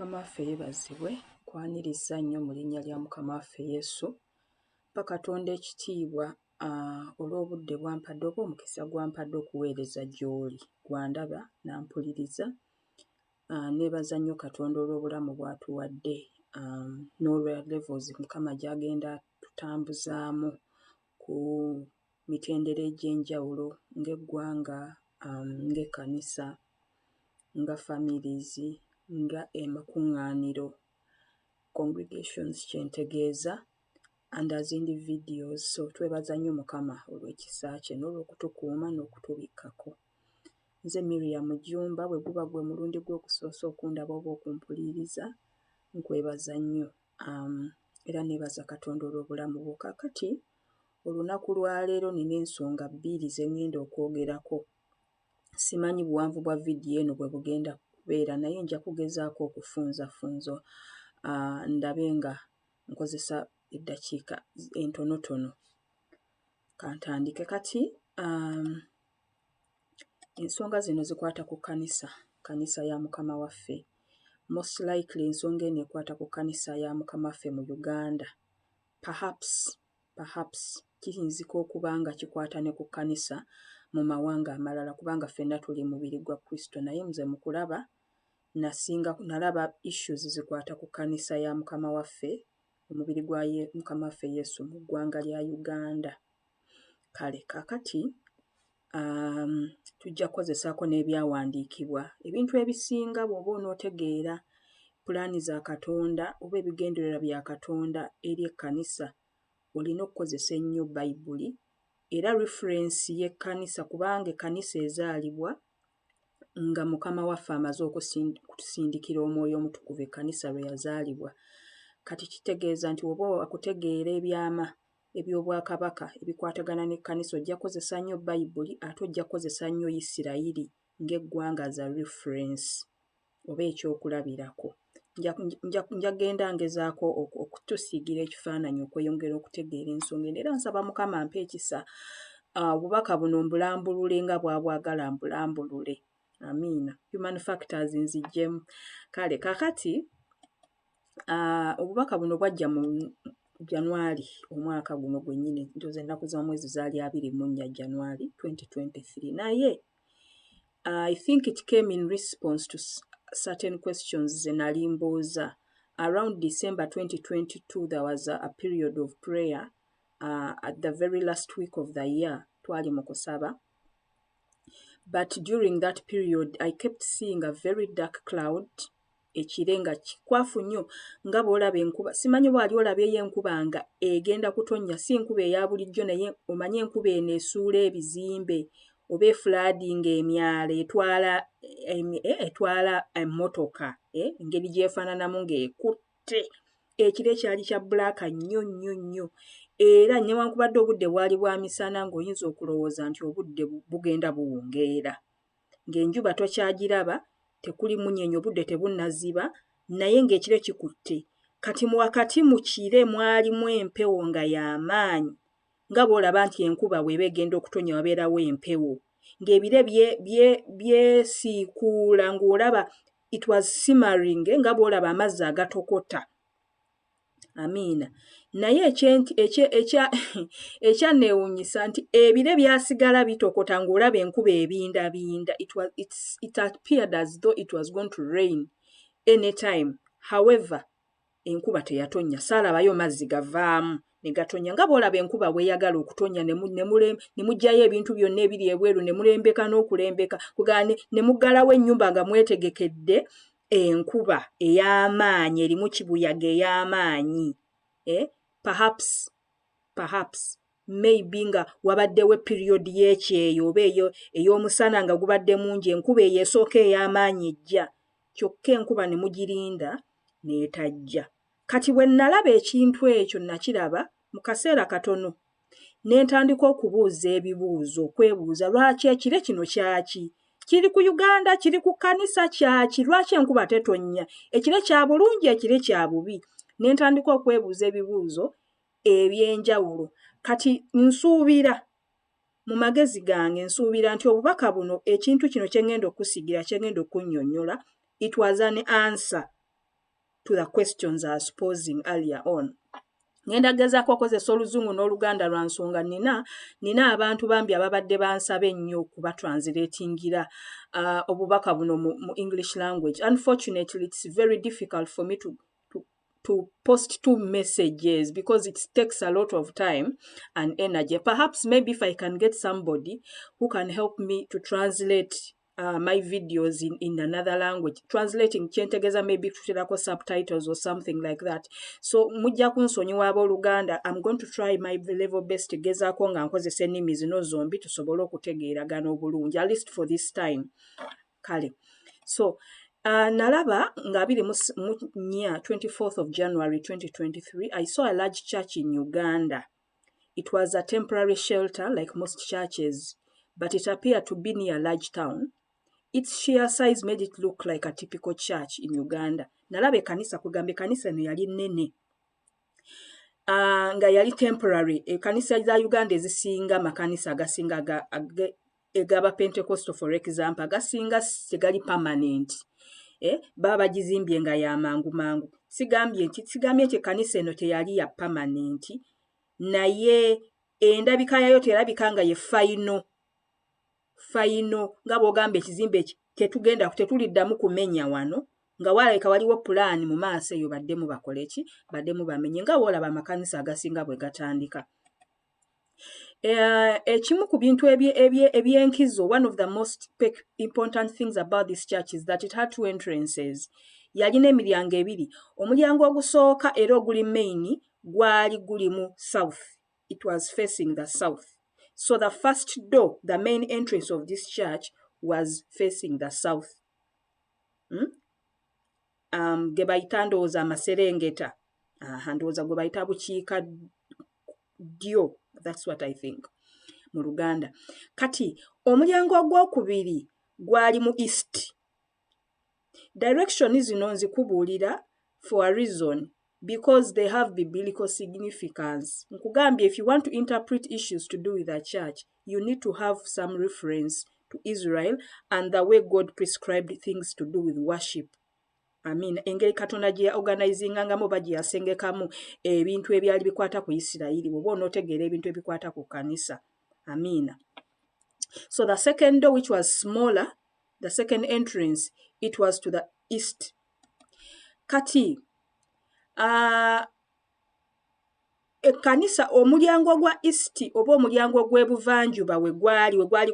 Mukama waffe yeebazibwe, kwaniriza nnyo mu linnya lya Mukama waffe Yesu. Mpa Katonda ekitiibwa olw'obudde bwampadde oba omukisa gwampadde okuweereza gy'oli, gwandaba nampuliriza. Neebaza nnyo Katonda olw'obulamu bw'atuwadde n'olwa levels Mukama gy'agenda tutambuzaamu ku mitendera egy'enjawulo ng'eggwanga, ng'ekkanisa, nga families, nga emakuŋŋaaniro, congregations kyentegeeza, and as individuals. So twebaza nnyo Mukama olw'ekisa kye n'olw'okutukuuma n'okutubikkako. Nze Miriam Jjumba, bwe guba gwe mulundi gw'okusoosa okundaba oba okumpuliriza, nkwebaza nnyo. Era neebaza Katonda olw'obulamu bwo. Kaakati olunaku lwa leero nina ensonga bbiri ze ŋŋenda okwogerako. Simanyi buwanvu bwa vidiyo eno bwe bugenda kubeera, naye nja kugezaako okufunzafunza ndabe nga nkozesa eddakiika entonotono. Kantandike kati. Ensonga zino zikwata ku kkanisa ya Mukama waffe. Most likely ensonga eno ekwata ku kkanisa ya Mukama waffe mu Uganda. Perhaps kiyinzika okuba nga kikwata ne ku kkanisa mu mawanga amalala kubanga ffenna tuli mubiri gwa Kristo, naye nze mu kulaba nalaba issues zikwata ku kkanisa ya Mukama waffe, omubiri gwa Mukama waffe Yesu mu ggwanga lya Uganda. Kale kaakati tujja kukozesaako n'ebyawandiikibwa. Ebintu ebisinga bw'oba onootegeera pulaani za Katonda oba ebigendererwa bya Katonda eri ekkanisa, olina okukozesa ennyo Bayibuli era reference y'ekkanisa, kubanga ekkanisa ezaalibwa nga Mukama waffe amaze okutusindikira Omwoyo Omutukuvu ekkanisa lwe yazaalibwa. Kati kitegeeza nti oba akutegeera ebyama eby'Obwakabaka ebikwatagana n'ekkanisa, ojja kukozesa nnyo Bayibuli ate ojja kukozesa nnyo Isirayiri ng'eggwanga za reference oba ekyokulabirako. Njagenda ngezaako okutusiigira ekifaananyi okweyongera okutegeera ensonga eno, era nsaba Mukama ampe ekisa obubaka buno mbulambulule nga bw'abwagala mbulambulule. Amiina. Human factors nziggyemu. Kale kaakati obubaka buno bwajja mu January omwaka guno gwennyini, ntoza ennaku z'omwezi zaali 24 January 2023, naye I think it came in response to certain questions ze nali mbooza. Around December 2022 there was a period of prayer at the very last week of the year, twali mu kusaba. But during that period I kept seeing a very dark cloud, ekire nga kikwafu nnyo nga bw'olaba enkuba. Simanyi bw'ali olaba enkuba nga egenda kutonnya, si nkuba eya bulijjo, naye omanyi enkuba eno esuula ebizimbe oba efulaadinga emyala etwala emmotoka, engeri gyefaananamu ng'ekutte. Ekire kyali kya bbulaaka nnyo nnyo nnyo, era newankubadde obudde bwali bwa misana ng'oyinza okulowooza nti obudde bugenda buwungeera, ng'enjuba tokyagiraba, tekuli munyenye, obudde tebunnaziba, naye ng'ekire kikutte. Kati wakati mu kire mwalimu empewo nga y'amaanyi, nga bw'olaba nti enkuba bw'eba egenda okutonya wabeerawo empewo, ng'ebire byesiikuula ng'olaba it was simmering, nga bw'olaba amazzi agatokota. Amiina. Naye ekyanneewuunyisa nti ebire byasigala bitokota ng'olaba enkuba ebindabinda. It appeared as though it was going to rain anytime. However, enkuba teyatonnya, saalabayo mazzi gavaamu ne gatonya. Nga bw'olaba enkuba bw'eyagala okutonya ne muggyayo ebintu byonna ebiri ebweru ne mulembeka n'okulembeka, ne muggalawo ennyumba nga mwetegekedde enkuba ey'amaanyi erimu kibuyaga ey'amaanyi. Perhaps maybe nga wabaddewo period y'ekyeyo oba ey'omusana nga gubadde mungi, enkuba eyo esooka ey'amaanyi ejja, kyokka enkuba ne mugirinda n'etajja. Kati bwe nalaba ekintu ekyo nakiraba mu kaseera katono, ne ntandika okubuuza ebibuuzo, okwebuuza lwaki ekire kino kyaki? Kiri ku Uganda, kiri ku kkanisa, kyaki? Lwaki enkuba tetonnya? Ekire kya bulungi, ekire kya bubi? Ne ntandika okwebuuza ebibuuzo eby'enjawulo. Kati nsuubira mu magezi gange, nsuubira nti obubaka buno, ekintu kino kye ŋŋenda okusigira, kye ŋŋenda okunnyonnyola, it was an answer to the questions I was posing earlier on. Ngenda gezaako okozesa Oluzungu n'Oluganda lwa nsonga nina abantu bambi ababadde bansaba ennyo okubatranslatingira obubaka buno mu English language. Unfortunately, it's very difficult for me to post 2 messages because it takes a lot of time and energy. Perhaps maybe if I can get somebody who can help me to translate my videos in another language, translating kyentegeza maybe tuterako subtitles or something like that. So mujja kunsonyiwa abooluganda, I'm going to try my level best gezaako nga nkozesa ennimi zino zombi tusobole okutegeeragana obulungi, at least for this time. Kale. So, nalaba nga 24th of January 2023, I saw a large church in Uganda. It was a temporary shelter like most churches, but it appeared to be near a large town. Its sheer size made it look like a typical church in Uganda. Nalaba ekanisa kugambe kanisa eno yali nnene. Nga yali temporary. Ekanisa za Uganda ezisinga makanisa agasinga egaba Pentecostal for example, agasinga tegali permanent. Baba bagizimbye nga ya mangu. Sigambye nti kanisa eno teyali ya permanent. Naye endabika yayo terabika nga ye final nga bw'ogamba ekizimbe tetuliddamu kumenya wano nga walabika waliwo pulaani mu maaso eyo baddemu bakole ki baddemu bamenye nga bw'olaba amakanisa agasinga bwe gatandika. Ekimu ku bintu ebyenkizo, one of the most important things about this church is that it had 2 entrances. Yalina emiryango ebiri. Omulyango ogusooka era oguli main gwali guli mu south. It was facing the south. So the first door, the main entrance of this church was facing the south. Ge bayita ndowooza Amaserengeta. Ndowooza gwe bayita bukiika ddyo. That's what I think. Mu Luganda. Kati, omulyango ogwokubiri gwali mu east. Direction zino nzikubuulira for a reason, because they have biblical significance. Nkugambye, if you want to interpret issues to do with a church, you need to have some reference to Israel and the way God prescribed things to do with worship. Engeri Katonda gye organizingangamu oba gye yasengekamu ebintu ebyali bikwata ku Isirayiri, bw'oba onootegeera ebintu ebikwata ku kanisa. So the second door, which was smaller, the second entrance, it was to the east. Kati, ekkanisa omulyango gwa east oba omulyango gw'ebuvanjuba we gwali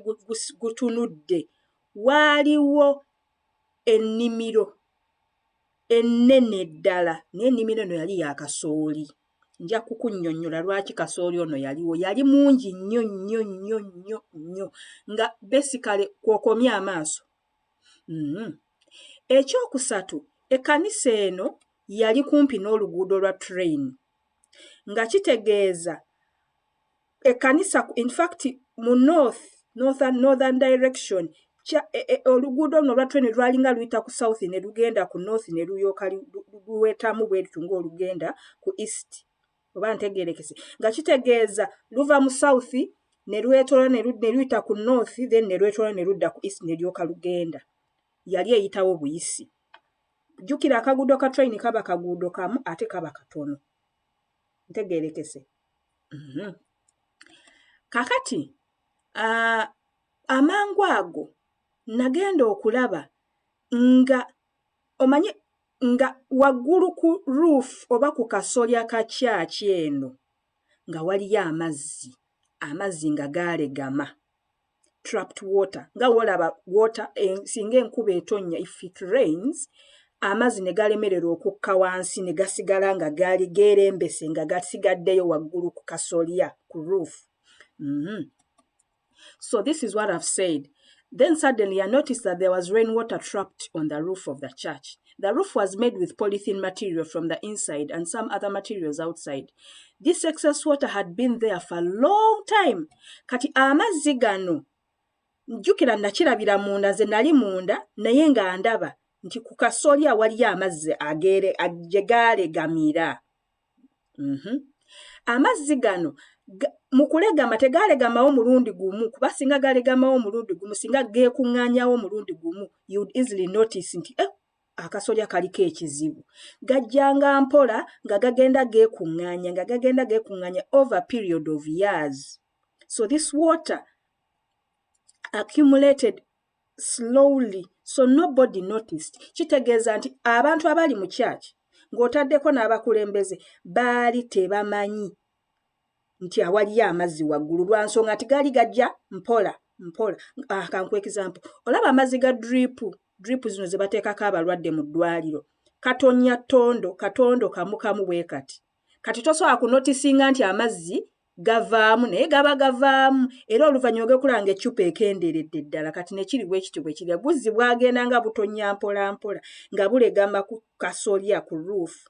gutunudde, waaliwo ennimiro ennene ddala, naye ennimiro eno yali ya kasooli. Nja kukunnyonnyola lwaki kasooli ono yaliwo. Yali mungi nnyo nga basically kw'okomya amaaso. Ekyokusatu, ekkanisa eno yali kumpi n'oluguudo lwa train. Nga kitegeeza ekkanisa, in fact, mu northern direction, oluguudo luno lwa train lwalinga luyita ku south ne lugenda ku north ne luyooka luwetamu bwerutu ng'olugenda ku east. Oba ntegeerekese. Nga kitegeeza luva mu south ne lwetoola ne luyita ku north, then ne lwetoola ne ludda ku east ne lyoka lugenda. Yali eyitawo buyisi. Jjukira akaguudo ka train kaba kaguudo kamu ate kaba katono. Ntegeerekese. Kakati, amangu ago nagenda okulaba nga omanye nga waggulu ku roof oba ku kasolya ka church eno nga waliyo amazzi nga gaalegama, trapped water. Nga wolaba water singa enkuba etonnya, if it rains, amazzi ne galemerera okukka wansi ne gasigala nga gaali geerembese nga gasigaddeyo waggulu ku kasolya ku roof. So this is what I've said. Then suddenly I noticed that there was rainwater trapped on the roof of the church. The roof was made with polythene material from the inside and some other materials outside. This excess water had been there for a long time. Kati amazzi gano, njukira nakirabira munda, nze nali munda, naye nga ndaba nti ku kasolya waliyo amazzi gye gaalegamira. Amazzi gano mu kulegama tegalegamawo mulundi gumu, kuba singa galegamawo mulundi gumu, singa geekuŋŋaanyawo mulundi gumu, you would easily notice nti akasolya kaliko ekizibu gajjanga mpola nga gagenda geekuŋŋaanya over a period of years. So this water accumulated slowly, so nobody noticed. Kitegeeza nti abantu abali mu church ng'otaddeko n'abakulembeze baali tebamanyi nti awaliyo amazzi waggulu lwa nsonga nti gaali gajja mpola. Kankuwa example. Olaba amazzi ga drip zino ze bateekako abalwadde mu ddwaliro. Katonya katondo kamu bwe kati. Kati tosobola kunotisinga nti amazzi gavaamu naye gaba gavaamu era oluvannyuma gekulanga eccupa ekenderedde ddala kati ne kiri bwe kiti bwe kiri. Buzzi bwagenda nga butonya mpola nga bulegama ku kasolya ku roof.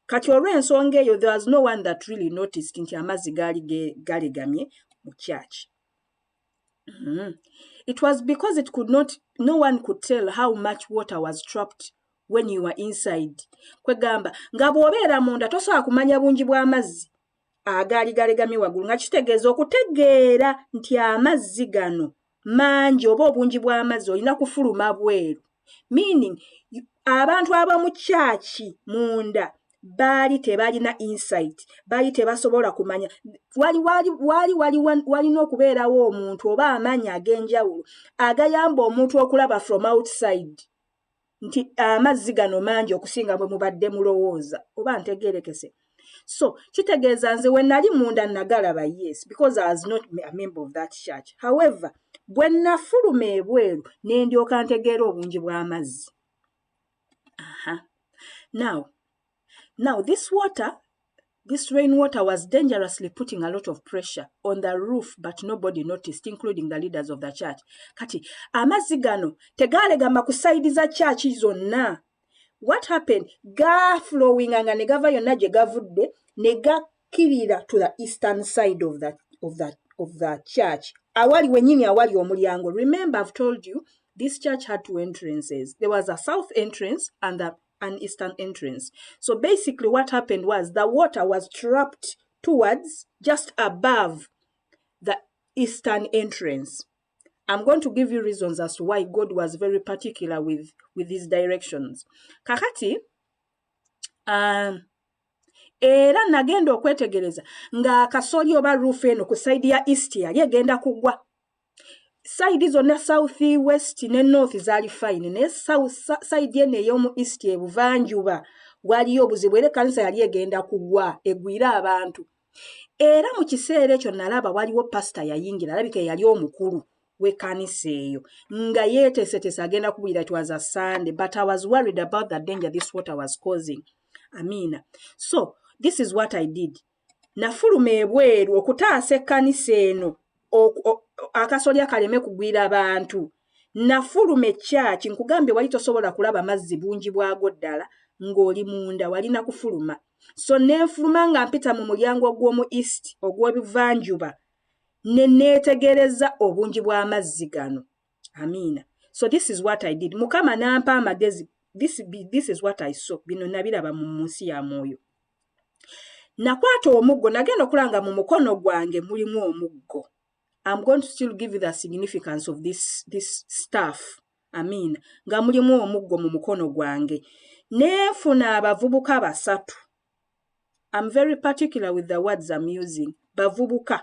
Kati olw'ensonga eyo there was no one that really noticed nti amazzi gaali galegamye mu church. It was because no one could tell how much water was trapped when you were inside. Kwegamba nga bw'obeera munda tosobola kumanya bungi bw'amazzi agaali galegamye waggulu nga kitegeeza okutegeera nti amazzi gano mangi oba obungi bw'amazzi olina kufuluma bweru. Meaning abantu ab'omu kyaki munda baali tebalina insight, baali tebasobola kumanya. Walina okubeerawo omuntu oba amaanyi ag'enjawulo agayamba omuntu okulaba from outside nti amazzi gano mangi okusinga bwe mubadde mulowooza oba ntegeerekese. So kitegeeza nze we nali munda nagalaba, yes, because I was not a member of that church. However, bwe nafuluma ebweru ne ndyoka ntegeera obungi bw'amazzi. Now this rainwater was dangerously putting a lot of pressure on the roof, but nobody noticed, including the leaders of the church. Kati amazzi gano tegalegama ku side za church zonna. What happened? Flowing nga ne gava yonna gye gavudde ne gakkirira to the eastern side of the church. Awali omulyango. Remember, I've told you this church had two entrances. There was a south entrance and an eastern entrance. So basically what happened was the water was trapped towards just above the eastern entrance. I'm going to give you reasons as to why God was very particular with these directions. Kakati, era nagenda okwetegereza nga akasolya oba roof eno ku side ya east yali egenda kugwa. Side zonna south, west ne north zaali fine. Ne side eno ey'omu east ebuvanjuba waliyo obuzibu era ekkanisa yali egenda kugwa egwire abantu. Era mu kiseera ekyo nalaba waliwo pastor yayingira, alabika yali omukulu w'ekkanisa eyo nga yeeteeseteese agenda kubwira. It was a Sunday, but I was worried about the danger this water was causing. Amina. So this is what I did. Nafuluma ebweru okutaasa ekkanisa eno akasolya kaleme kugwira abantu. Nafuluma church nkugambye wali tosobola kulaba mazzi bungi bwago ddala ng'oli munda walina kufuluma. So nenfuluma nga mpita mu mulyango gw'omu east ogw'ebuvanjuba ne neetegereza obungi bw'amazzi gano. Amina. So this is what I did. Mukama nampa amagezi. This is what I saw. Bino nabiraba mu nsi ya mwoyo. Nakwata omuggo nagenda okulanga mu mukono gwange mulimu omuggo. I'm going to still give you the significance of this stuff. Amina. Nga mulimu omuggo mu mukono gwange. Neefuna abavubuka basatu. I'm very particular with the words I'm using. Bavubuka.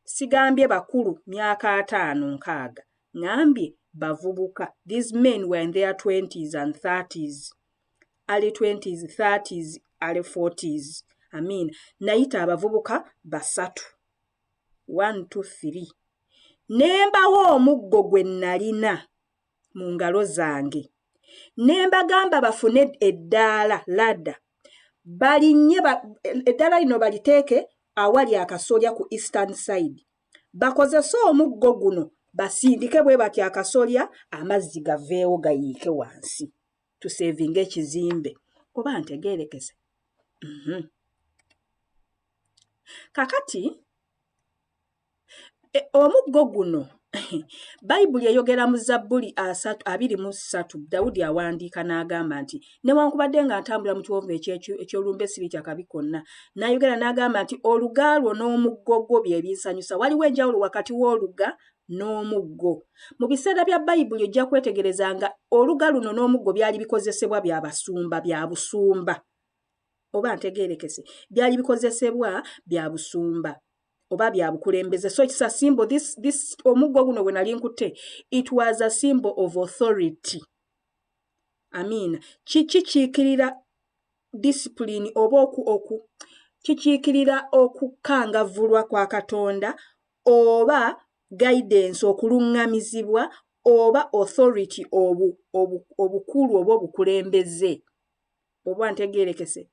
Sigambye bakulu myaka 5-6. Ngambye bavubuka. These men were in their 20s and 30s. Early 20s, 30s, early 40s. Nayita abavubuka basatu. 1, 2, 3. Nembawo omuggo gwe nalina mu ngalo zange. Nembagamba bafune eddaala ladda. Balinnye eddaala lino baliteeke awali akasolya ku eastern side. Bakozese omuggo guno basindike bwe bati akasolya amazzi gaveewo gayiike wansi. Tusevinga ekizimbe. Oba ntegeerekese. Kakati omuggo guno Bayibuli eyogera mu Zabbuli 23 Dawudi awandiika n'agamba nti newankubadde nga ntambula mu kiwonvu eky'olumbe sibitya kabi konna, n'ayogera n'agamba nti oluga lwo n'omuggo gwo bye binsanyusa. Waliwo enjawulo wakati w'oluga n'omuggo. Mu biseera bya Bayibuli ojja kwetegerezanga oluga luno n'omuggo byali bikozesebwa bya basumba, bya busumba. Oba ntegeerekese, byali bikozesebwa bya busumba oba bya bukulembeze. So it's a symbol, this omuggo guno bwe nali nkutte, it was a symbol of authority. Kikiikirira discipline oba kikiikirira okukangavvulwa kwa Katonda oba guidance, okuluŋŋamizibwa oba authority, obukulu oba obukulembeze. Oba ntegeerekese.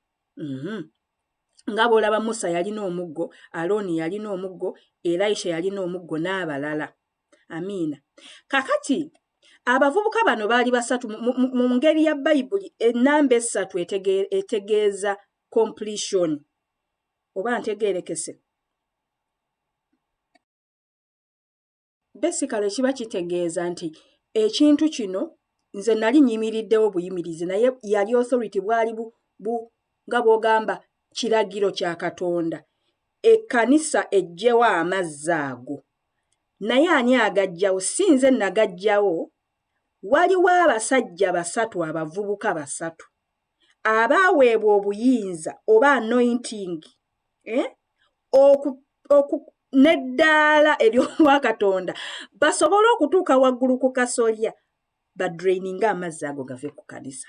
Nga bw'olaba Musa yalina omuggo, Alooni yalina omuggo, Elisha yalina omuggo n'abalala. Kakati abavubuka bano baali basatu mu ngeri ya Bayibuli. Ennamba esatu etegeeza completion. Oba ntegeerekese. Basically kiba kitegeeza nti ekintu kino nze nali nyimiriddewo buyimirizi, naye yali authority bwali nga bw'ogamba kiragiro kya Katonda. Ekkanisa eggyewo amazzi ago. Naye ani agajjawo? Si nze nagajjawo. Waliwo abasajja basatu, abavubuka basatu abaaweebwa obuyinza oba anointing n'eddaala ery'obwa Katonda basobole okutuuka waggulu ku kasolya badraininga amazzi ago gave ku kanisa.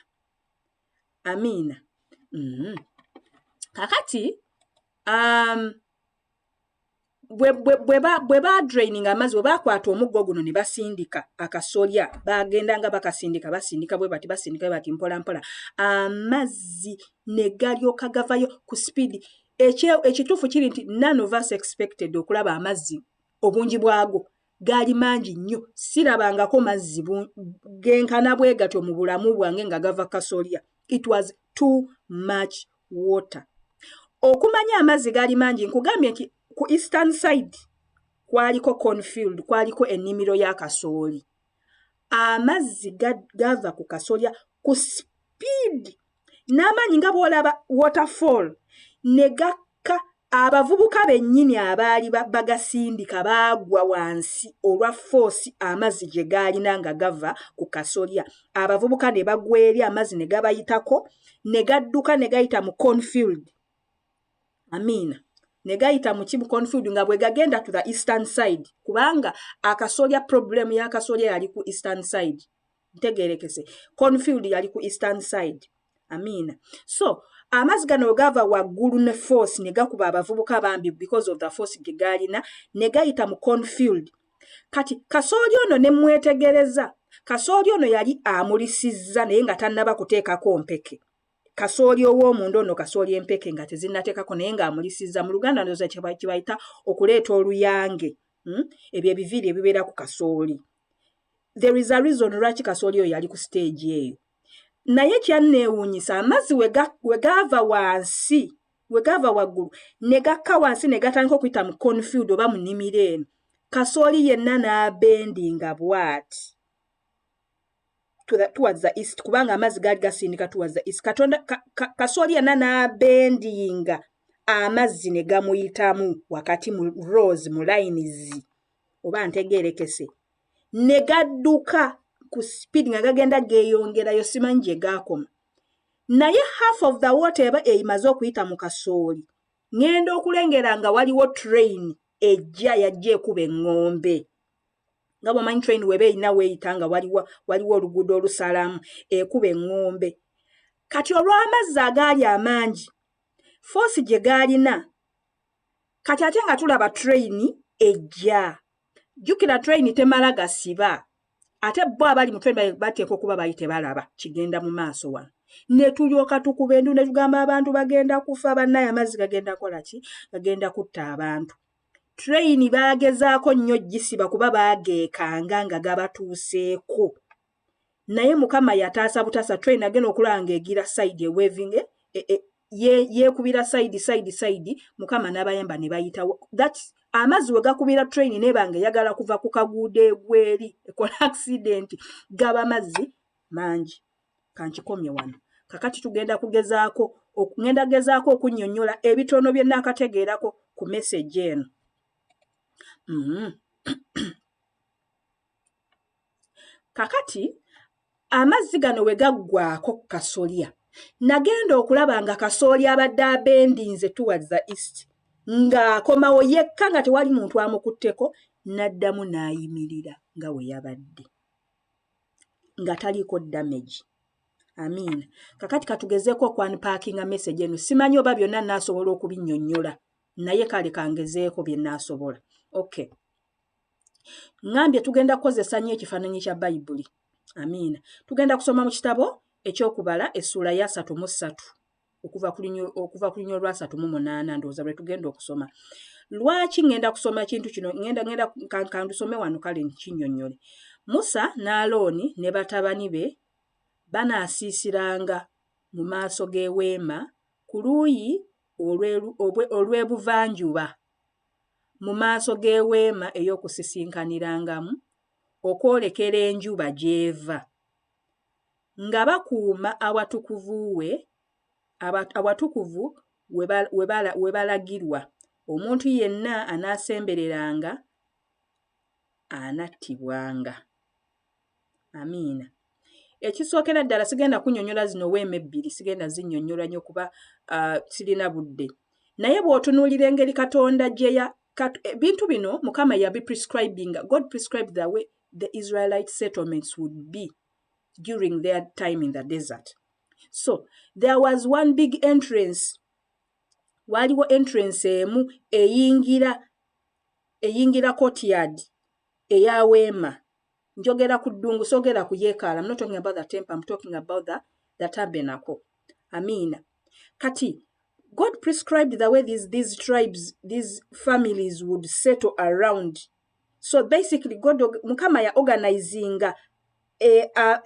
Kakati bwe badraininga amazzi, bwe baakwata omuggo guno ne basindika akasolya, bagendanga basindika bwe bati mpola mpola, amazzi ne galyoka gavayo ku speed. Ekituufu kiri nti none of us expected okulaba amazzi obungi bwago gaali mangi nnyo. Sirabangako mazzi genkana bwe gatyo mu bulamu bwange nga gava kasolya. It was too much water. Okumanya amazzi gaali mangi, nkugambye nti ku eastern side kwaliko cornfield, kwaliko ennimiro ya kasooli. Amazzi gava ku kasolya ku speed n'amaanyi nga bw'olaba waterfall. Ne gakka, abavubuka bennyini abaali bagasindika baagwa wansi olwa force amazzi gye gaalina nga gava ku kasolya. Abavubuka ne bagwa eri, amazzi ne gabayitako, ne gadduka ne gayita mu cornfield. Ne gayita mu cornfield nga bwe gagenda to the eastern side, kubanga akasolya, problem y'akasolya yali ku eastern side. Ntegeerekese. Cornfield yali ku eastern side. So amazzi gano gava waggulu ne force ne gakuba abavubuka bambi because of the force gye gaalina, ne gayita mu cornfield. Kati kasooli ono ne mwetegereza, kasooli ono yali amulisizza naye nga tannaba kuteekako mpeke. Kasooli ow'omunda ono, kasooli empeke nga tezinnateekako naye ng'amulisizza. Mu Luganda ndowooza kibayita okuleeta oluyange. Ebyo ebiviiri ebibeera ku kasooli. There is a reason lwaki kasooli oyo yali ku stage eyo. Naye kyanneewuunyisa, amazzi we gaava wansi, we gaava waggulu, ne gakka wansi ne gatandika okuyita mu cornfield oba mu nnimiro eno. Kasooli yenna n'abendinga bw'ati towards the east, kubanga amazzi gaali gasindika towards the east. Kasooli yenna n'abendinga, amazzi ne gamuyitamu wakati mu rows, mu lines, oba ntegeerekese. Ne gadduka ku speed nga gagenda geeyongerayo, simanyi gye gaakoma. Naye half of the water eba eyimaze okuyita mu kasooli, ngenda okulengera nga waliwo train yajja ekuba eŋŋombe. Nga bw'omanyi train weba erina weeyita nga waliwo oluguudo olusalamu, ekuba eŋŋombe. Kati olw'amazzi agaali amangi, force gye gaalina, kati ate nga tulaba train ejja. Jjukira train temala gasiba. Ate bo abali mu train bateekwa okuba bali tebalaba kigenda mu maaso wano. Ne tulyoka tukuba endu ne tugamba abantu bagenda kufa, bannaye amazzi gagenda kola ki? Gagenda kutta abantu. Train baagezaako nnyo gisiba kuba baageekanga nga gabatuuseeko. Naye Mukama yataasa butaasa, train agenda okulaba ng'egira side waving, yeekubira side, Mukama n'abayamba ne bayitawo. Amazzi we gakubira train n'ebanga eyagala kuva ku kaguudo egweri, ekola accident, gaba mazzi mangi. Kankikomye wano. Kakati ngenda gezaako okunnyonnyola ebitono bye nnaakategeerako ku message eno. Kakati amazzi gano we gaggwaako ku kasolya, nagenda okulaba nga kasolya abadde abendinze towards the east, ng'akomawo yekka nga tewali muntu amukutteko, n'addamu n'ayimirira nga we yabadde, nga taliiko damage. Amiina. Kakati katugezeeko okwanpaakinga message eno. Simanyi oba byonna naasobola okubinnyonnyola, naye kale kangezeeko bye naasobola. Okay. Ngambye tugenda kukozesa nnyo ekifaananyi kya Bayibuli. Amiina. Tugenda kusoma mu kitabo eky'okubala essula ya 33 okuva ku lunyolo lwa 38 ndowooza lwe tugenda okusoma. Lwaki ngenda kusoma ekintu kino? Ngenda kandusome wano kale nkinnyonnyole. Musa ne Alooni ne batabani be banaasiisiranga mu maaso g'eweema ku luuyi olw'ebuvanjuba, mu maaso g'eweema ey'okusisinkaniramu okwolekera enjuba gy'eva, nga bakuuma awatukuvu we balagirwa. Omuntu yenna anaasembereranga anattibwanga. Amiina. Ekisookera ddala sigenda kunnyonnyola zino weema ebbiri, sigenda zinnyonnyola nnyo kuba sirina budde. Naye bw'otunuulira engeri Katonda bintu bino Mukama yabiprescribinga. God prescribed the way the Israelite settlements would be during their time in the desert. So there was one big entrance. Waliwo entrance emu eyingira courtyard eya weema. Njogera ku ddungu, soogera ku yeekaalu. I'm not talking about the temple, I'm talking about the tabernacle. Amiina. Kati, God prescribed the way these tribes, these families would settle around. So basically, Mukama ya organizinga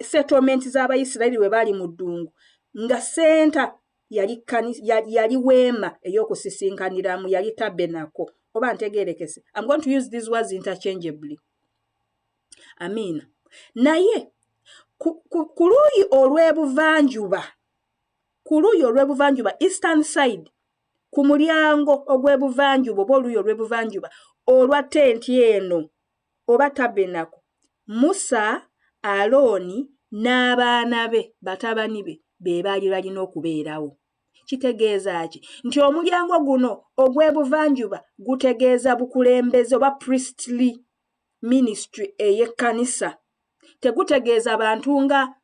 settlement z'Abayisirayiri we bali mu ddungu, nga center yali weema ey'okusisinkaniramu, yali tabernacle. Oba ntegeerekese. I'm going to use these words interchangeably. Amiina. Naye ku luuyi olw'ebuvanjuba, eastern side, ku mulyango ogw'ebuvanjuba oba oluuyi olw'ebuvanjuba olwa tenti eno oba tabernacle, Musa, Alooni n'abaana be, batabani be baali balina okubeerawo. Kitegeeza ki? Nti omulyango guno ogw'ebuvanjuba gutegeeza bukulembeze oba priestly ministry ey'ekkanisa. Tegutegeeza bantu nga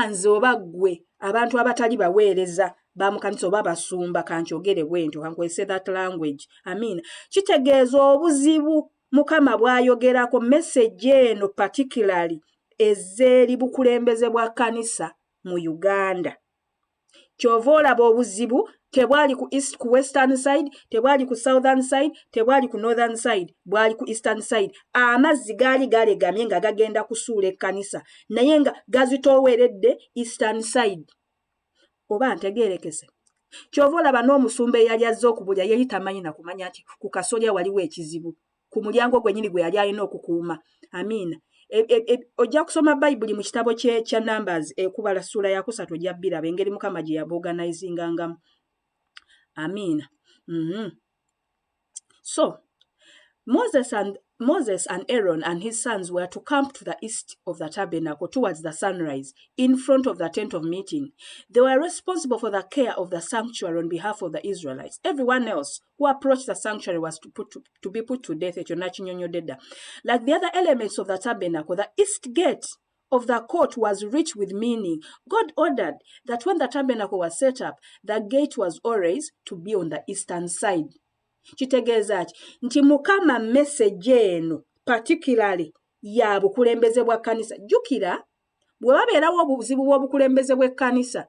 nze oba ggwe, abantu abatali baweereza ba mu kanisa oba basumba, kankyogere bwentyo, kankwese that language. Amiina. Kitegeeza obuzibu Mukama bw'ayogerako message eno particularly ezzeeri bukulembeze bwa kkanisa mu Uganda. Kyova olaba obuzibu tebwali ku western side, tebwali ku southern side, tebwali ku northern side, bwali ku eastern side. Amazzi gaali galegamye nga gagenda kusuula ekkanisa, naye nga gazitooweredde eastern side. Oba ntegeerekese. Kyova olaba n'omusumba eyali azze okubulya yali tamanyi na kumanya nti ku kasolya waliwo ekizibu, ku mulyango gwennyini gwe yali alina okukuuma. Amiina. Ojja kusoma Bayibuli mu kitabo kya Numbers ekubala ssula ya 3 ojja biraba engeri Mukama gye yaboganizingangamu. Amiina. So Moses and Aaron and his sons were to camp to the east of the tabernacle towards the sunrise, in front of the tent of meeting. They were responsible for the care of the sanctuary on behalf of the Israelites. Everyone else who approached the sanctuary was to be put to death. Like the other elements of the tabernacle, the east gate of the court was rich with meaning. God ordered that when the tabernacle was set up, the gate was always to be on the eastern side. Kitegeeza ki? Nti Mukama message eno particularly ya bukulembeze bwa kkanisa. Jjukira bwe babeerawo obuzibu bw'obukulembeze bw'ekkanisa,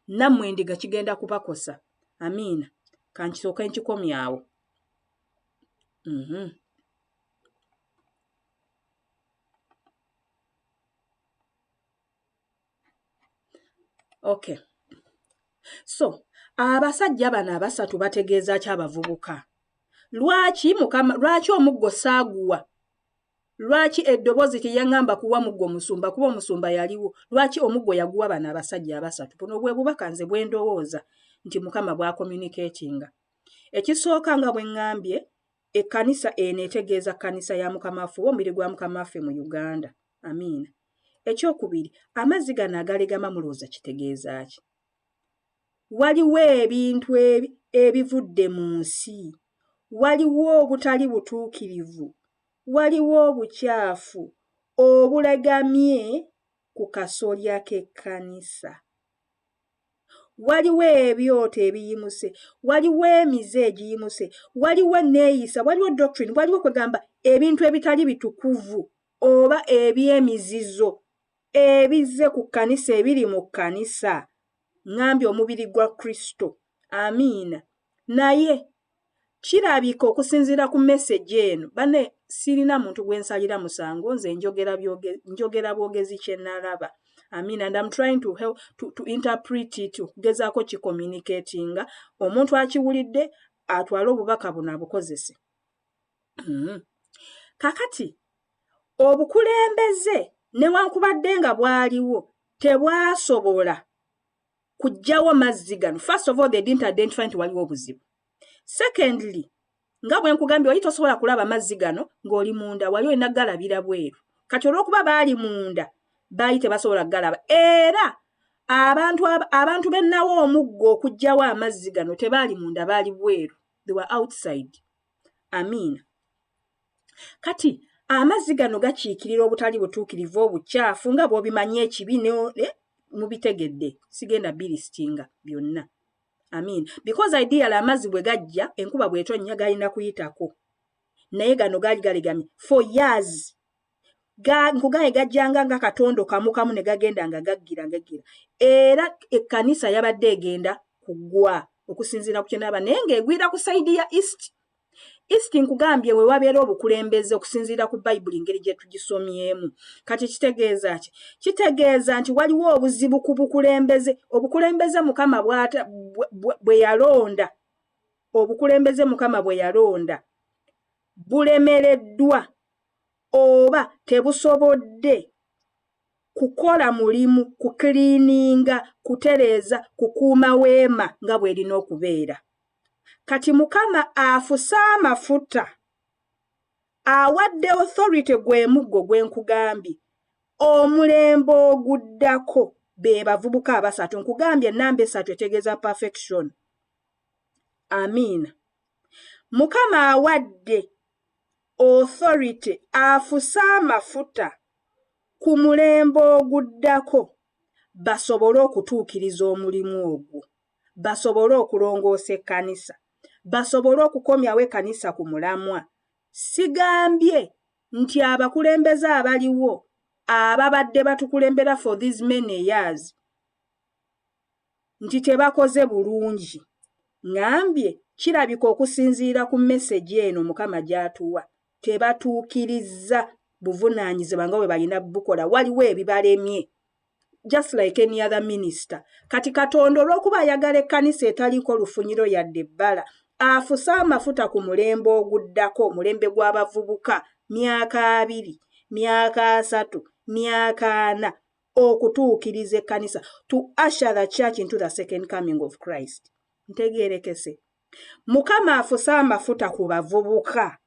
nammwe endiga kigenda kubakosa. Amiina. Kankisooka nkikomyawo. Okay. So, abasajja bano abasatu bategeeza ki abavubuka? Lwaki omuggo saaguwa? Lwaki eddoboozi teyaŋŋamba kuwa muggo musumba kuba omusumba yaliwo? Lwaki omuggo yaguwa bano abasajja abasatu? Buno bwe bubaka nze bwe ndowooza nti Mukama bw'akomyunikeetinga. Ekisooka nga bwe ŋŋambye, ekkanisa eno etegeeza kkanisa ya Mukama waffe, omubiri gwa Mukama waffe mu Uganda. Amiina. Ekyokubiri, amazzi gano agalegama mulowooza kitegeeza ki? Waliwo ebintu ebivudde mu nsi, waliwo obutali butuukirivu, waliwo obukyafu obulegamye ku kasolya k'ekkanisa. Waliwo ebyoto ebiyimuse, waliwo emize egiyimuse, waliwo enneeyisa, waliwo doctrine, waliwo kwegamba ebintu ebitali bitukuvu oba eby'emizizo ebizze ku kkanisa ebiri mu kkanisa. Ngambye omubiri gwa Kristo. Amiina. Naye kirabika okusinziira ku message eno, banne sirina muntu gwe nsalira musango, nze njogera bwogezi kye nalaba. Amiina. And I'm trying to help to interpret it, okugezaako kicommunicatinga, omuntu akiwulidde atwale obubaka buno abukozese. Kakati obukulembeze newankubadde nga bwaliwo tebwasobola kujjawo mazzi gano. First of all, they didn't identify nti waliwo obuzibu. Secondly, nga bwe nkugambye wali tosobola kulaba mazzi gano ng'oli munda, wali olina galabira bweru. Kati olw'okuba baali munda baali tebasobola galaba. Era abantu bennawo omuggo okujjawo amazzi gano tebaali munda, baali bweru. They were outside. Amiina. Kati amazzi gano gakiikirira obutali butuukirivu, obukyafu, nga bw'obimanyi ekibi mubitegedde. Sigenda bilistinga byonna. Amiina. Because ideally amazzi bwe gajja, enkuba bw'etonnya galina kuyitako. Naye gano gaali galegamye for years. Nkugaye gajjanga nga katondo kamu ne gagenda nga gaggira. Era ekkanisa yabadde egenda kuggwa okusinziira ku kye naba, naye ng'egwira ku sayidi ya east. East nkugambye we wabeera obukulembeze okusinziira ku Bayibuli ngeri gye tugisomyemu. Kati kitegeeza ki? Kitegeeza nti waliwo obuzibu ku bukulembeze. Obukulembeze Mukama bwe yalonda. Obukulembeze Mukama bwe yalonda bulemereddwa oba tebusobodde kukola mulimu, kukiliininga, kutereeza, kukuuma weema nga bw'erina okubeera. Kati Mukama afusa amafuta, awadde authority gwe muggo gwe nkugambye, omulembe oguddako be bavubuka abasatu. Nkugambye ennamba esatu etegeeza perfection. Amiina. Mukama awadde authority, afusa amafuta ku mulembe oguddako basobole okutuukiriza omulimu ogwo, basobole okulongoosa ekkanisa, basobole okukomyawo ekkanisa ku mulamwa. Sigambye nti abakulembeze abaliwo ababadde batukulembera for these many years nti tebakoze bulungi. Ngambye kirabika okusinziira ku message eno Mukama gy'atuwa, tebatuukirizza buvunaanyizibwa nga bwe balina bukola. Waliwo ebibalemye, just like any other minister. Kati Katonda olw'okuba ayagala ekkanisa etaliko lufunyiro yadde ebbala, afusa amafuta ku mulembe oguddako, omulembe gw'abavubuka, myaka 2, myaka 3, myaka 4, okutuukiriza ekkanisa, to usher the church into the second coming of Christ. Ntegeerekese. Mukama afusa amafuta ku bavubuka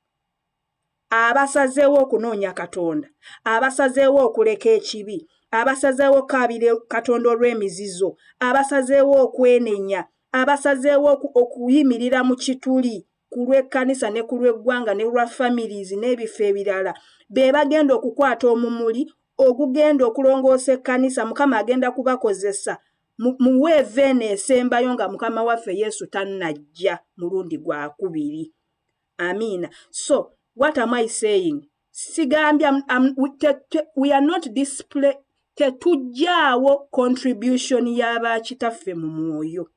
abasazeewo okunoonya Katonda, abasazeewo okuleka ekibi, abasazeewo okukabira Katonda olw'emizizo, abasazeewo okwenenya, abasazeewo okuyimirira mu kituli ku lw'ekkanisa ne ku lw'eggwanga ne lwa families n'ebifo ebirala. Be bagenda okukwata omumuli ogugenda okulongoosa ekkanisa. Mukama agenda kubakozesa mu weeveeno esembayo nga Mukama waffe Yesu tannajja mulundi gwa kubiri. Amiina. So what am I saying? Sigambye we are not display, tetujjaawo contribution y'abakitaffe mu mwoyo.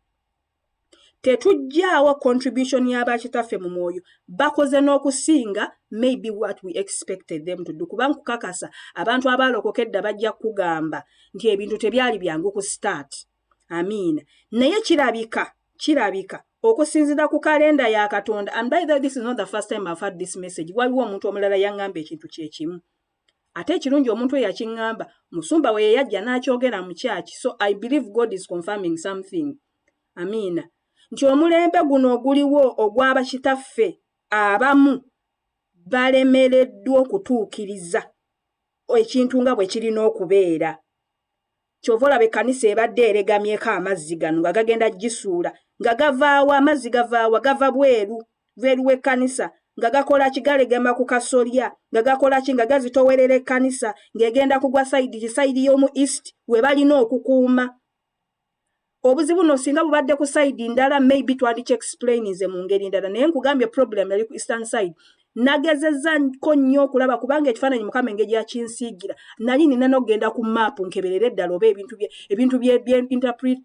Tetujjaawo contribution y'abakitaffe mu mwoyo. Bakoze n'okusinga maybe what we expected them to do. Kuba nkukakasa abantu abalokokedde bajja kugamba nti ebintu tebyali byangu ku start. Amiina. Naye kirabika okusinziira ku kalenda ya Katonda, and by the way, this is not the first time I've heard this message. Waliwo omuntu omulala yaŋŋamba ekintu kye kimu. Ate ekirungi omuntu eyakiŋŋamba musumba we yajja n'akyogera mu kyaki. So I believe God is confirming something. Amiina. Nti omulembe guno oguliwo ogw'abakitaffe abamu balemereddwa okutuukiriza ekintu nga bwe kirina okubeera. Kyova olaba ekkanisa ebadde eregamyeko amazzi gano nga gagenda gisuula nga gavaawa, amazzi gavaawa, gava bweru w'ekkanisa nga gakola ki, galegema ku kasolya nga gakola ki, nga gazitowerera ekkanisa ng'egenda kugwa sayidi y'omu east we balina okukuuma. Obuzibu no singa bubadde ku sayidi ndala maybe twandiki explaininze mu ngeri ndala, naye nkugambye problem yali ku eastern side. Nagezezzaako nnyo okulaba kubanga ekifaananyi Mukama engeri yakinsiigira nali nina n'okugenda ku maapu nkeberere ddala oba ebintu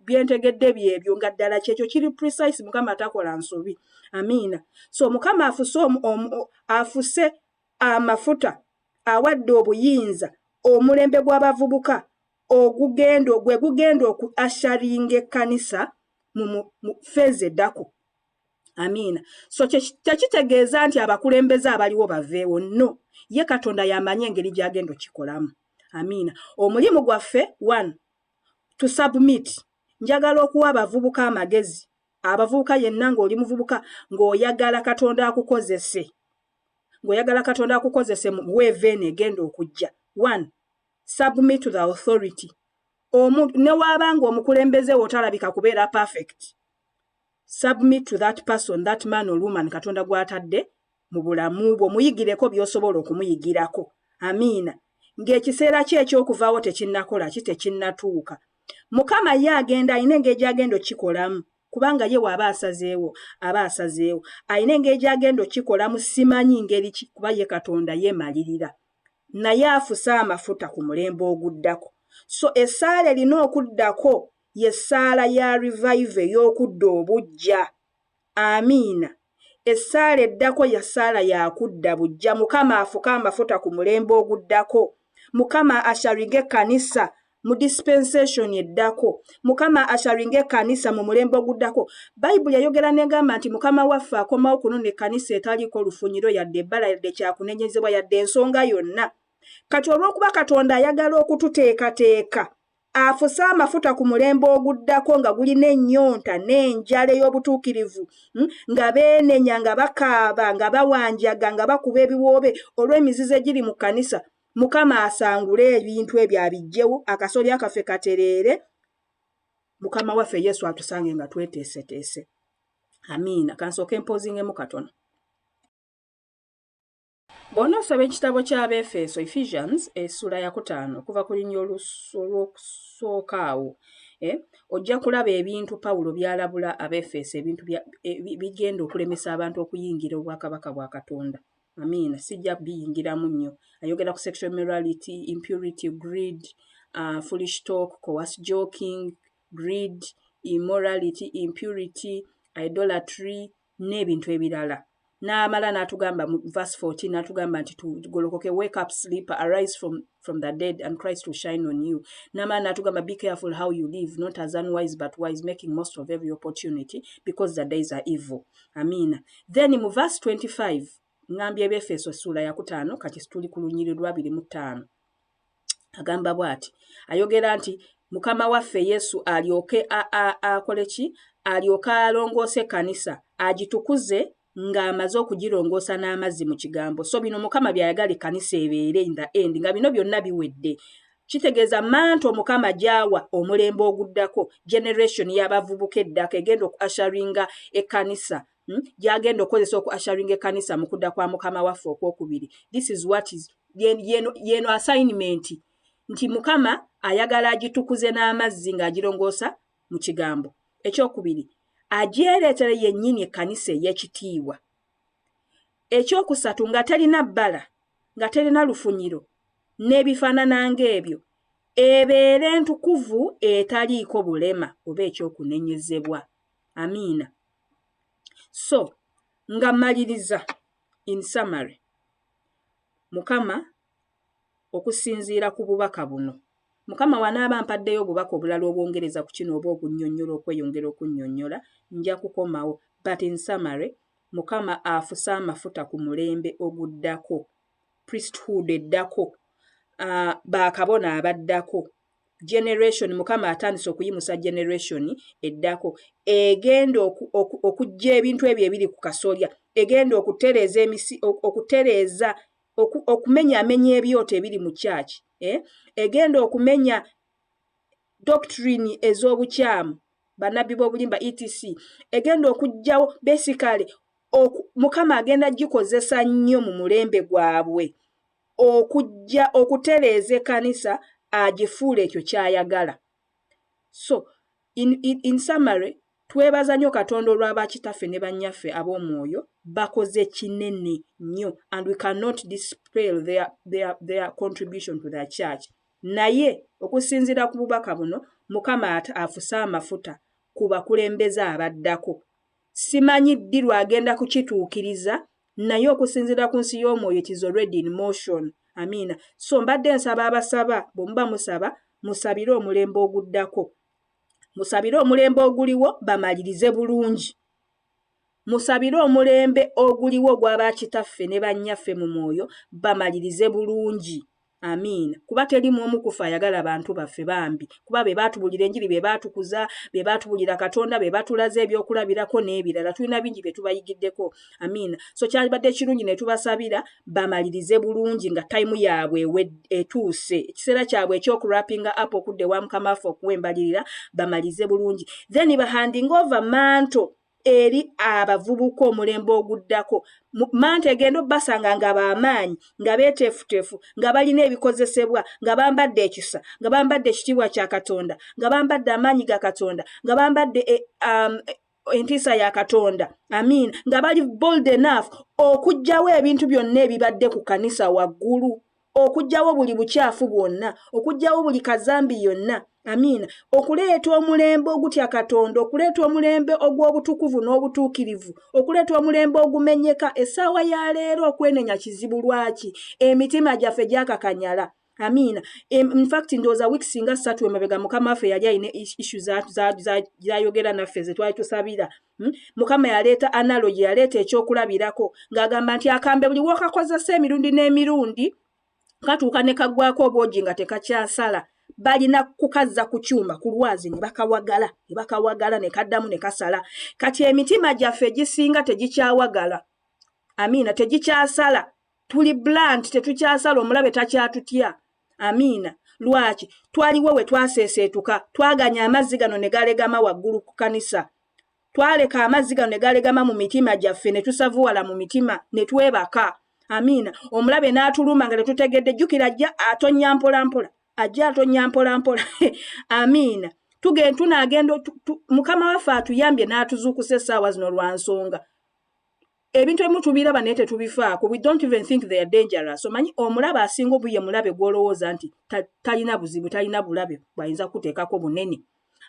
byentegedde byebyo nga ddala kyekyo kiri precise. Mukama atakola nsobi. Amiina. So Mukama afuse amafuta awadde obuyinza omulembe gw'abavubuka gwe gugenda okuasharinga ekkanisa mu feezi eddako. Amiina. So tekitegeeza nti abakulembeze abaliwo baveewo, no. Ye Katonda yamanye engeri gy'agenda okikolamu. Amiina. Omulimu gwaffe 1 to submit. Njagala okuwa abavubuka amagezi. Abavubuka yenna ng'oli muvubuka ng'oyagala Katonda akukozese. Ng'oyagala Katonda akukozese mu weeveeni egenda okujja. 1. Submit to the authority. Ne waabanga omukulembeze otalabika kubeera perfect. Submit to that person, that man or woman Katonda gw'atadde mu bulamu bwo. Muyigireko by'osobola okumuyigirako. Amiina. Ng'ekiseera kye eky'okuvaawo tekinnakola tekinnatuuka. Mukama ye agenda ayina engeri gy'agenda okikolamu kubanga ye waaba asazeewo. Ayina engeri gy'agenda okikolamu, simanyi ngeri ki kuba ye Katonda yeemalirira. Naye afusa amafuta ku mulembe oguddako. So essaala erina okuddako y'essaala ya revive ey'okudda obujja. Amiina. Essaala eddako y'essaala yakudda bujja. Mukama afuka amafuta ku mulembe oguddako. Mukama asharinga ekkanisa mu dispensation eddako. Mukama asharinga ekkanisa mu mulembe oguddako. Bayibuli yayogera n'egamba nti Mukama waffe akomawo kunona ekkanisa etaliiko lufunyiro yadde ebbala yadde kyakunenyezebwa yadde ensonga yonna. Kati olw'okuba Katonda ayagala okututeekateeka, afusa amafuta ku mulembe oguddako nga gulina ennyonta n'enjala ey'obutuukirivu, nga beenenya, nga bakaaba, nga bawanjaga, nga bakuba ebiwoobe olw'emizizo egiri mu kkanisa. Mukama asangule ebintu ebyo abiggyewo, akasolya kaffe katereere. Mukama waffe Yesu atusange nga tweteeseteese. Amiina. Kansooke mpoozingemu katono. Bw'onoosoma ekitabo ky'Abeefeso, Ephesians, essula ya 5 okuva ku linnya olw'okusooka awo, ojja kulaba ebintu Pawulo by'alabula Abeefeso, ebintu bigenda okulemesa abantu okuyingira obwakabaka bwa Katonda. Amiina. Sijja biyingiramu nnyo. Ayogera ku sexual immorality, impurity, greed, foolish talk, coarse joking, greed, immorality, impurity, idolatry n'ebintu ebirala. N'amala n'atugamba mu verse 14 n'atugamba nti tugolokoke, wake up, sleep, arise from the dead and Christ will shine on you. N'amala n'atugamba be careful how you live, not as unwise but wise, making most of every opportunity because the days are evil. Amiina. Then mu verse 25 ngambye Abeefeso essula ya 5 kati tuli ku lunyiriri lwa 25. Agamba bw'ati, ayogera nti Mukama waffe Yesu alyoke akole ki? Alyoke alongoose ekkanisa, agitukuze ng'amaze okugirongoosa n'amazzi mu kigambo. So bino Mukama by'ayagala ekkanisa ebeere in the end, nga bino byonna biwedde. Kitegeeza mantle Mukama gy'awa omulembe oguddako, generation y'abavubuka eddako egenda okuasharinga ekkanisa, gy'agenda okukozesa okuasharinga ekkanisa mu kudda kwa Mukama waffe okwokubiri. This is what is yeno assignment nti Mukama ayagala agitukuze n'amazzi ng'agirongoosa mu kigambo. Ekyokubiri, agyereetere yennyini ekkanisa ey'ekitiibwa. Ekyokusatu, nga terina bbala, nga terina lufunyiro n'ebifaanana ng'ebyo, ebeere entukuvu etaliiko bulema oba ekyokunenyezebwa. Amiina. So, nga mmaliriza, in summary, Mukama okusinziira ku bubaka buno, Mukama wanaaba ampaddeyo obubaka obulala obwongereza ku kino oba okunnyonnyola okweyongera okunnyonnyola, nja kukomawo. But in summary, Mukama afusa amafuta ku mulembe oguddako, priesthood eddako, bakabona abaddako, generation Mukama atandise okuyimusa generation eddako, egenda okujja ebintu ebyo ebiri ku kasolya, egenda okutereeza okumenya ebyoto ebiri mu church, egenda okumenya doctrine ez'obukyamu, bannabbi b'obulimba etc. Egenda okujjawo basically Mukama agenda gikozesa nnyo mu mulembe gwabwe okujja okutereeza ekkanisa agifuula ekyo ky'ayagala. So in summary, twebaza nnyo Katonda olw'abakitaffe ne bannyaffe ab'omwoyo bakoze kinene nnyo, and we cannot dispel their contribution to the church. Naye okusinziira ku bubaka buno, Mukama afuse amafuta ku bakulembeze abaddako. Simanyi ddi lwagenda kukituukiriza, naye okusinziira ku nsi y'omwoyo it is already in motion. Amiina. So mbadde nsaba abasaba, bwe muba musaba, musabire omulembe oguddako. Musabire omulembe oguliwo bamalirize bulungi. Musabire omulembe oguliwo gw'abakitaffe ne bannyaffe mu mwoyo bamalirize bulungi. Amiina. Kuba teri omu kufa ayagala abantu baffe bambi. Kuba be baatubulira enjiri, be baatukuza, be baatubulira Katonda, be batulaze ebyokulabirako n'ebirala. Tulina bingi bye tubayigiddeko. Amiina. So kyalibadde kirungi ne tubasabira bamalirize bulungi nga time yaabwe etuuse. Ekiseera kyabwe eky'okurapinga up okudde wa Mukama waffe okuwa embalirira bamalize bulungi. Then handing over mantle eri abavubuka omulembe oguddako. Mantle egenda obbasanga nga b'amaanyi, nga beeteefuteefu, nga balina ebikozesebwa, nga bambadde ekisa, nga bambadde ekitiibwa kya Katonda, nga bambadde amaanyi ga Katonda, nga bambadde entiisa ya Katonda. Amiina. Nga bali bold enough okuggyawo ebintu byonna ebibadde ku kanisa waggulu, okuggyawo buli bukyafu bwonna, okuggyawo buli kazambi yonna. Amiina. Okuleeta omulembe ogutya Katonda, okuleeta omulembe ogw'obutukuvu n'obutuukirivu, okuleeta omulembe ogumenyeka. Essaawa ya leero okwenenya kizibu lwaki? Emitima gyaffe gyakakanyala. Amiina. In fact ndowooza weeks nga 3 emabega Mukama waffe yali alina issue zayogera naffe ze twali tusabira. Mukama yaleeta analogy, yaleeta ekyokulabirako ng'agamba nti akambe buli w'okakozesa emirundi n'emirundi katuuka ne kaggwako obwogi nga tekakyasala. Balina kukazza ku kyuma ku lwazi ne bakawagala ne kaddamu ne kasala. Kati emitima gyaffe gisinga tegikyawagala. Amiina. Tegikyasala. Tuli blunt, tetukyasala, omulabe takyatutya. Amiina. Lwaki? Twaliwo we twaseeseetuka, twaganya amazzi gano ne galegama waggulu ku kanisa. Twaleka amazzi gano ne galegama mu mitima gyaffe ne tusavuwala mu mitima ne twebaka. Amiina. Omulabe n'atuluma nga tetutegedde. Jjukira ajja atonya mpolampola. Ajja atonya mpolampola. Amiina. Tunaagenda Mukama waffe atuyambye n'atuzuukusa essaawa zino lwa nsonga. Ebintu ebimu tubiraba naye tetubifaako. We don't even think they are dangerous. Omanyi omulabe asinga obuye mulabe gw'olowooza nti talina buzibu, talina bulabe bw'ayinza kuteekako bunene.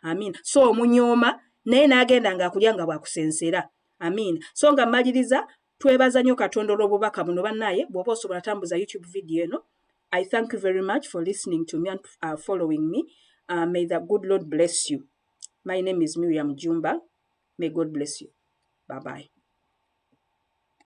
Amiina. So omunyooma naye n'agenda ng'akulya nga bw'akusensera. Amiina. So nga mmaliriza, twebaza nnyo Katonda olw'obubaka buno bannaye. Bw'oba osobola tambuza YouTube video eno. I thank you very much for listening to me and following me. May the good Lord bless you. My name is Miriam Jumba. May God bless you. Bye-bye.